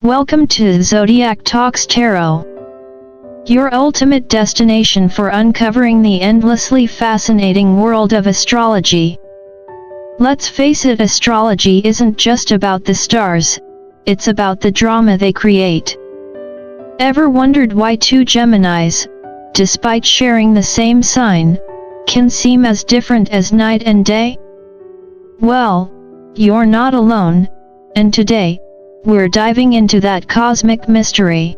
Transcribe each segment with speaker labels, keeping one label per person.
Speaker 1: Welcome to Zodiac Talks Tarot, your ultimate destination for uncovering the endlessly fascinating world of astrology. Let's face it, astrology isn't just about the stars, it's about the drama they create. Ever wondered why two Geminis, despite sharing the same sign, can seem as different as night and day? Well, you're not alone, and today, we're diving into that cosmic mystery.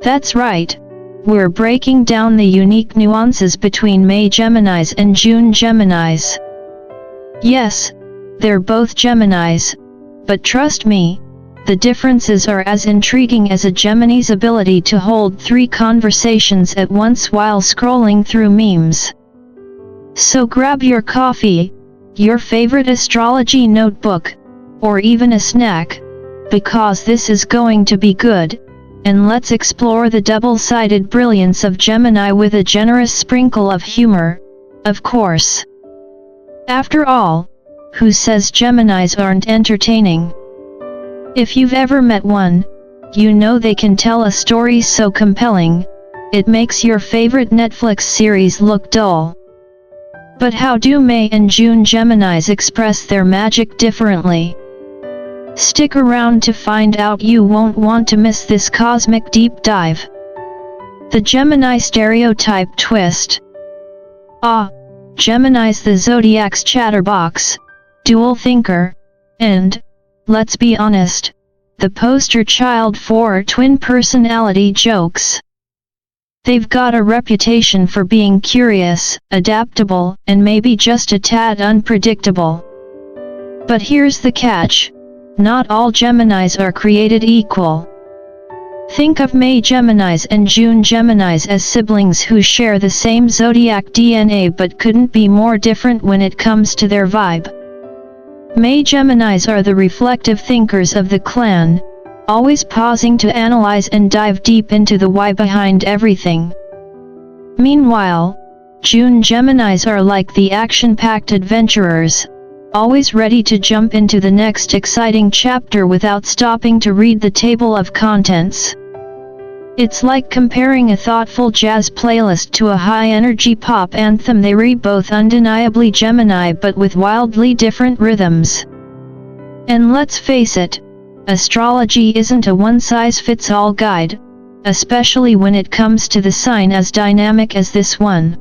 Speaker 1: That's right, we're breaking down the unique nuances between May Geminis and June Geminis. Yes, they're both Geminis, but trust me, the differences are as intriguing as a Gemini's ability to hold three conversations at once while scrolling through memes. So grab your coffee, your favorite astrology notebook, or even a snack, because this is going to be good, and let's explore the double-sided brilliance of Gemini with a generous sprinkle of humor, of course. After all, who says Geminis aren't entertaining? If you've ever met one, you know they can tell a story so compelling, it makes your favorite Netflix series look dull. But how do May and June Geminis express their magic differently? Stick around to find out. You won't want to miss this cosmic deep dive. The Gemini stereotype twist. Gemini's the Zodiac's chatterbox, dual thinker, and, let's be honest, the poster child for twin personality jokes. They've got a reputation for being curious, adaptable, and maybe just a tad unpredictable. But here's the catch. Not all Geminis are created equal. Think of May Geminis and June Geminis as siblings who share the same zodiac DNA but couldn't be more different when it comes to their vibe. May Geminis are the reflective thinkers of the clan, always pausing to analyze and dive deep into the why behind everything. Meanwhile, June Geminis are like the action-packed adventurers, always ready to jump into the next exciting chapter without stopping to read the table of contents. It's like comparing a thoughtful jazz playlist to a high-energy pop anthem. They're both undeniably Gemini but with wildly different rhythms. And let's face it, astrology isn't a one-size-fits-all guide, especially when it comes to the sign as dynamic as this one.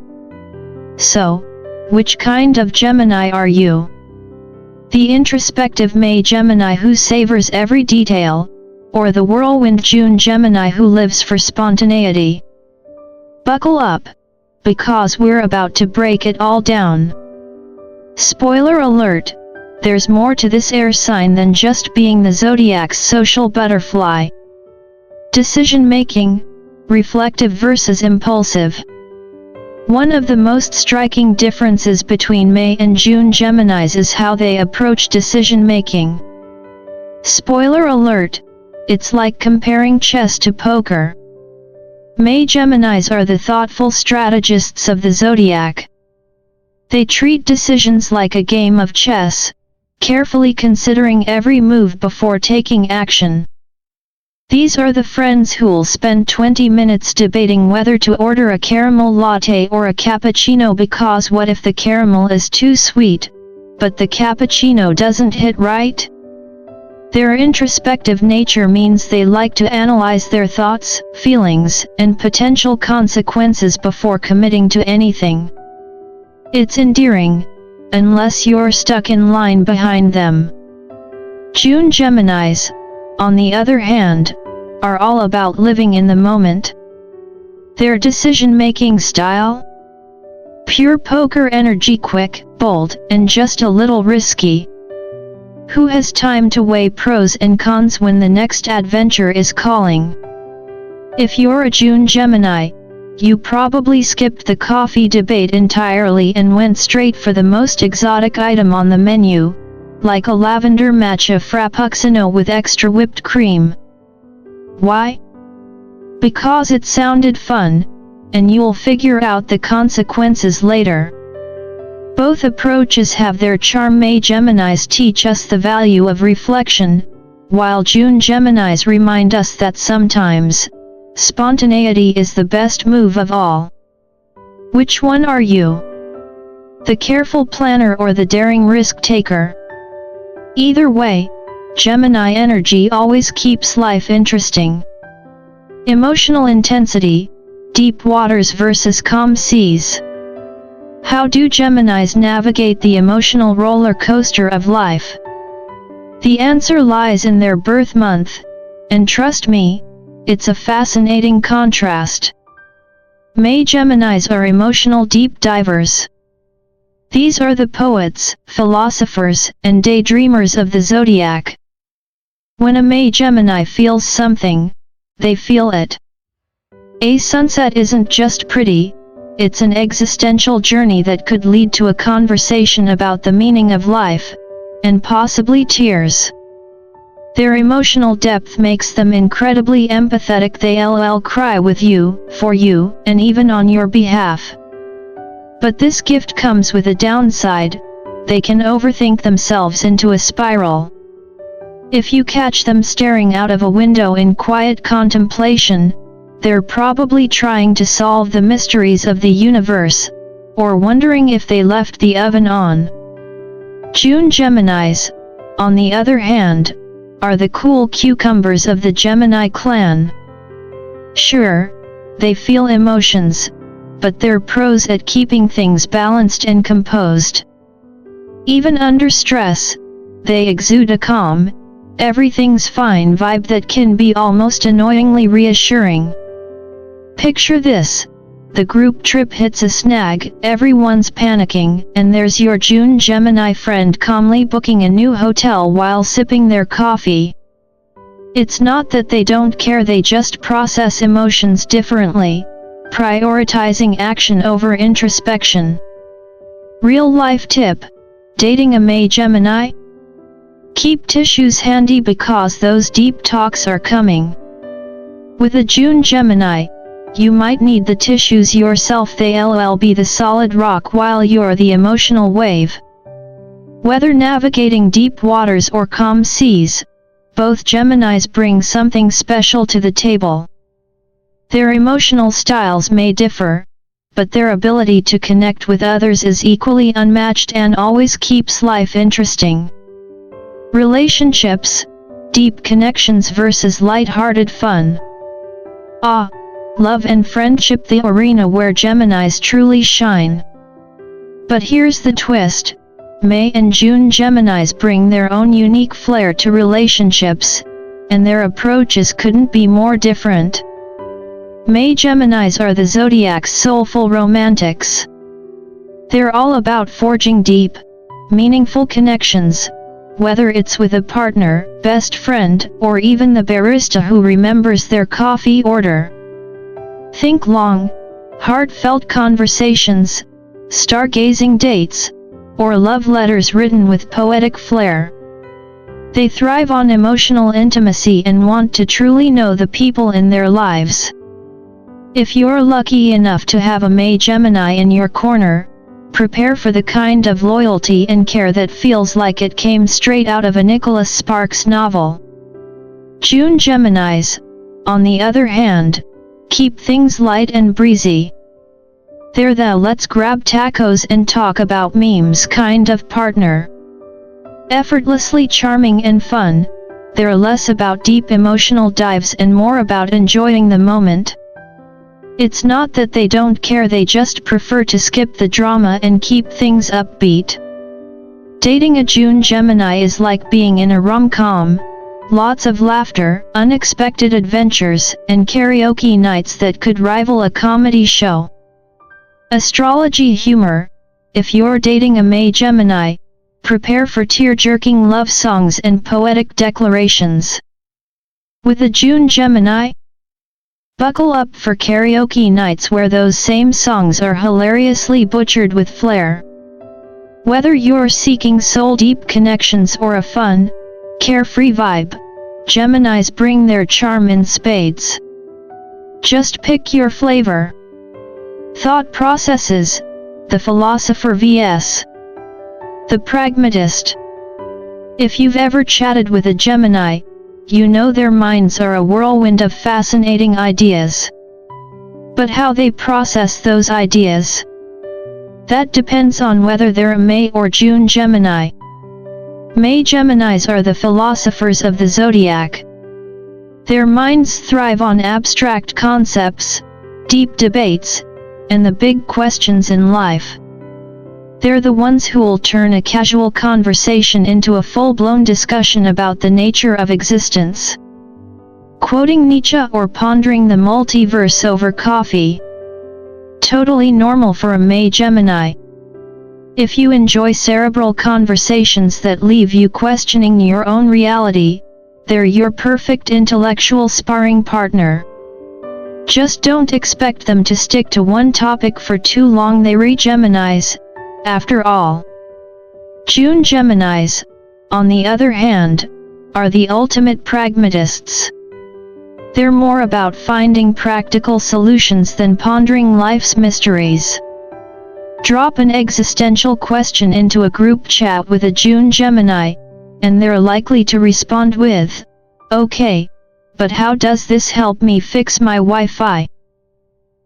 Speaker 1: So, which kind of Gemini are you? The introspective May Gemini who savors every detail, or the whirlwind June Gemini who lives for spontaneity? Buckle up, because we're about to break it all down. Spoiler alert, there's more to this air sign than just being the zodiac's social butterfly. Decision-making, reflective versus impulsive. One of the most striking differences between May and June Geminis is how they approach decision-making. Spoiler alert, it's like comparing chess to poker. May Geminis are the thoughtful strategists of the zodiac. They treat decisions like a game of chess, carefully considering every move before taking action. These are the friends who'll spend 20 minutes debating whether to order a caramel latte or a cappuccino because what if the caramel is too sweet, but the cappuccino doesn't hit right? Their introspective nature means they like to analyze their thoughts, feelings, and potential consequences before committing to anything. It's endearing, unless you're stuck in line behind them. June Geminis, on the other hand, are all about living in the moment. Their decision-making style? Pure poker energy, quick, bold, and just a little risky. Who has time to weigh pros and cons when the next adventure is calling? If you're a June Gemini, you probably skipped the coffee debate entirely and went straight for the most exotic item on the menu, like a lavender matcha frappuccino with extra whipped cream. Why? Because it sounded fun, and you'll figure out the consequences later. Both approaches have their charm. May Geminis teach us the value of reflection, while June Geminis remind us that sometimes, spontaneity is the best move of all. Which one are you? The careful planner or the daring risk-taker? Either way, Gemini energy always keeps life interesting. Emotional intensity, deep waters versus calm seas. How do Geminis navigate the emotional roller coaster of life? The answer lies in their birth month, and trust me, it's a fascinating contrast. May Geminis are emotional deep divers. These are the poets, philosophers, and daydreamers of the zodiac. When a May Gemini feels something, they feel it. A sunset isn't just pretty, it's an existential journey that could lead to a conversation about the meaning of life, and possibly tears. Their emotional depth makes them incredibly empathetic. They'll cry with you, for you, and even on your behalf. But this gift comes with a downside: they can overthink themselves into a spiral. If you catch them staring out of a window in quiet contemplation, they're probably trying to solve the mysteries of the universe, or wondering if they left the oven on. June Geminis, on the other hand, are the cool cucumbers of the Gemini clan. Sure, they feel emotions, but they're pros at keeping things balanced and composed. Even under stress, they exude a calm, everything's fine vibe that can be almost annoyingly reassuring. Picture this: the group trip hits a snag, everyone's panicking, and there's your June Gemini friend calmly booking a new hotel while sipping their coffee. It's not that they don't care, they just process emotions differently, prioritizing action over introspection. Real life tip: dating a May Gemini? Keep tissues handy because those deep talks are coming. With a June Gemini, you might need the tissues yourself. They'll be the solid rock while you're the emotional wave. Whether navigating deep waters or calm seas, both Geminis bring something special to the table. Their emotional styles may differ, but their ability to connect with others is equally unmatched and always keeps life interesting. Relationships, deep connections versus light-hearted fun. Love and friendship, the arena where Geminis truly shine. But here's the twist: May and June Geminis bring their own unique flair to relationships, and their approaches couldn't be more different. May Geminis are the zodiac's soulful romantics. They're all about forging deep, meaningful connections, whether it's with a partner, best friend, or even the barista who remembers their coffee order. Think long, heartfelt conversations, stargazing dates, or love letters written with poetic flair. They thrive on emotional intimacy and want to truly know the people in their lives. If you're lucky enough to have a May Gemini in your corner, prepare for the kind of loyalty and care that feels like it came straight out of a Nicholas Sparks novel. June Geminis, on the other hand, keep things light and breezy. They're the let's grab tacos and talk about memes kind of partner. Effortlessly charming and fun, they're less about deep emotional dives and more about enjoying the moment. It's not that they don't care, they just prefer to skip the drama and keep things upbeat. Dating a June Gemini is like being in a rom-com. Lots of laughter, unexpected adventures, and karaoke nights that could rival a comedy show. Astrology humor: if you're dating a May Gemini, prepare for tear-jerking love songs and poetic declarations. With a June Gemini, buckle up for karaoke nights where those same songs are hilariously butchered with flair. Whether you're seeking soul-deep connections or a fun, carefree vibe, Geminis bring their charm in spades. Just pick your flavor. Thought processes: the philosopher vs. the pragmatist. If you've ever chatted with a Gemini, you know their minds are a whirlwind of fascinating ideas. But how they process those ideas? That depends on whether they're a May or June Gemini. May Geminis are the philosophers of the zodiac. Their minds thrive on abstract concepts, deep debates, and the big questions in life. They're the ones who'll turn a casual conversation into a full-blown discussion about the nature of existence. Quoting Nietzsche or pondering the multiverse over coffee. Totally normal for a May Gemini. If you enjoy cerebral conversations that leave you questioning your own reality, they're your perfect intellectual sparring partner. Just don't expect them to stick to one topic for too long. They're Geminis, after all. June Geminis, on the other hand, are the ultimate pragmatists. They're more about finding practical solutions than pondering life's mysteries. Drop an existential question into a group chat with a June Gemini, and they're likely to respond with, "Okay, but how does this help me fix my Wi-Fi?"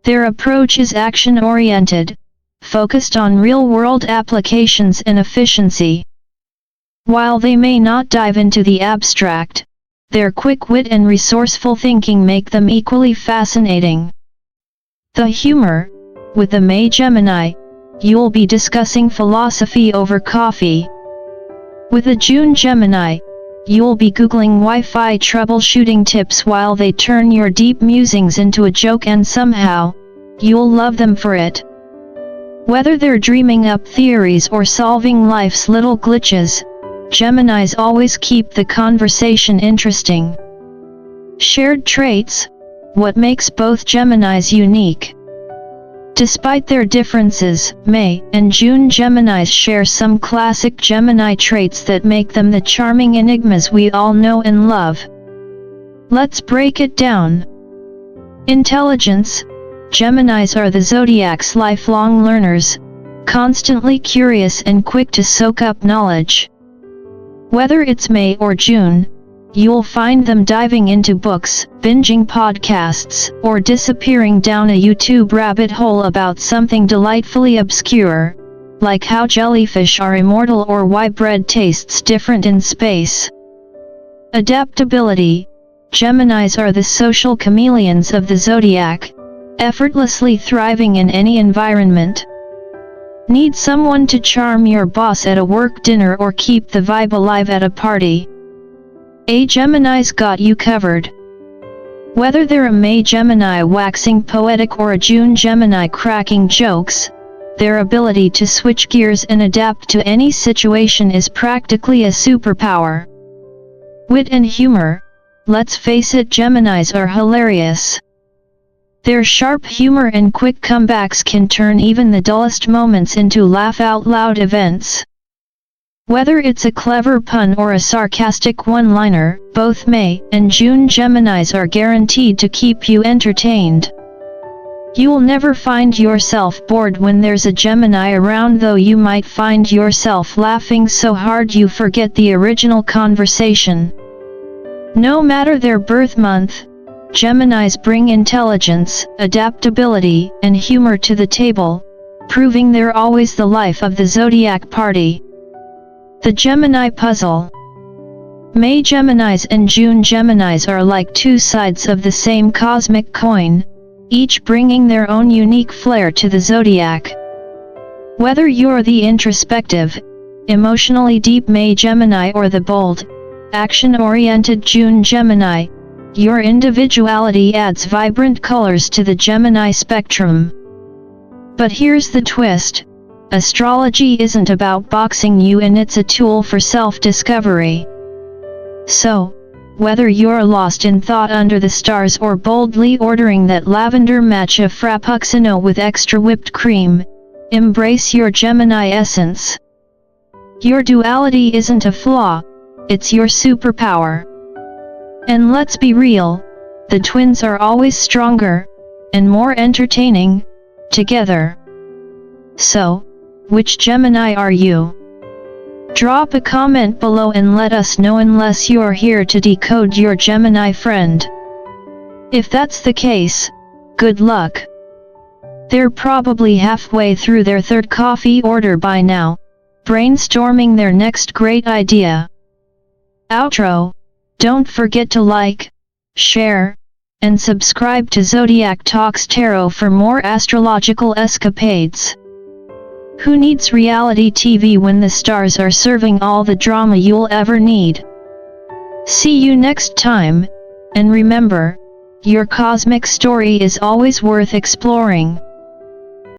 Speaker 1: Their approach is action-oriented, focused on real-world applications and efficiency. While they may not dive into the abstract, their quick wit and resourceful thinking make them equally fascinating. The humor: with the May Gemini, you'll be discussing philosophy over coffee. With a June Gemini, you'll be Googling Wi-Fi troubleshooting tips while they turn your deep musings into a joke, and somehow, you'll love them for it. Whether they're dreaming up theories or solving life's little glitches, Geminis always keep the conversation interesting. Shared traits: what makes both Geminis unique? Despite their differences, May and June Geminis share some classic Gemini traits that make them the charming enigmas we all know and love. Let's break it down. Intelligence: Geminis are the zodiac's lifelong learners, constantly curious and quick to soak up knowledge. Whether it's May or June, you'll find them diving into books, binging podcasts, or disappearing down a YouTube rabbit hole about something delightfully obscure, like how jellyfish are immortal or why bread tastes different in space. Adaptability: Geminis are the social chameleons of the zodiac, effortlessly thriving in any environment. Need someone to charm your boss at a work dinner or keep the vibe alive at a party? A Gemini's got you covered. Whether they're a May Gemini waxing poetic or a June Gemini cracking jokes, their ability to switch gears and adapt to any situation is practically a superpower. Wit and humor: let's face it, Geminis are hilarious. Their sharp humor and quick comebacks can turn even the dullest moments into laugh-out-loud events. Whether it's a clever pun or a sarcastic one-liner, both May and June Geminis are guaranteed to keep you entertained. You'll never find yourself bored when there's a Gemini around, though you might find yourself laughing so hard you forget the original conversation. No matter their birth month, Geminis bring intelligence, adaptability, and humor to the table, proving they're always the life of the zodiac party. The Gemini puzzle. May Geminis and June Geminis are like two sides of the same cosmic coin, each bringing their own unique flair to the zodiac. Whether you're the introspective, emotionally deep May Gemini or the bold, action-oriented June Gemini, your individuality adds vibrant colors to the Gemini spectrum. But here's the twist: astrology isn't about boxing you in, it's a tool for self-discovery. So, whether you're lost in thought under the stars or boldly ordering that lavender matcha frappuccino with extra whipped cream, embrace your Gemini essence. Your duality isn't a flaw, it's your superpower. And let's be real, the twins are always stronger and more entertaining together. So, which Gemini are you? Drop a comment below and let us know, unless you're here to decode your Gemini friend. If that's the case, good luck. They're probably halfway through their third coffee order by now, brainstorming their next great idea. Outro. Don't forget to like, share, and subscribe to Zodiac Talks Tarot for more astrological escapades. Who needs reality TV when the stars are serving all the drama you'll ever need? See you next time, and remember, your cosmic story is always worth exploring.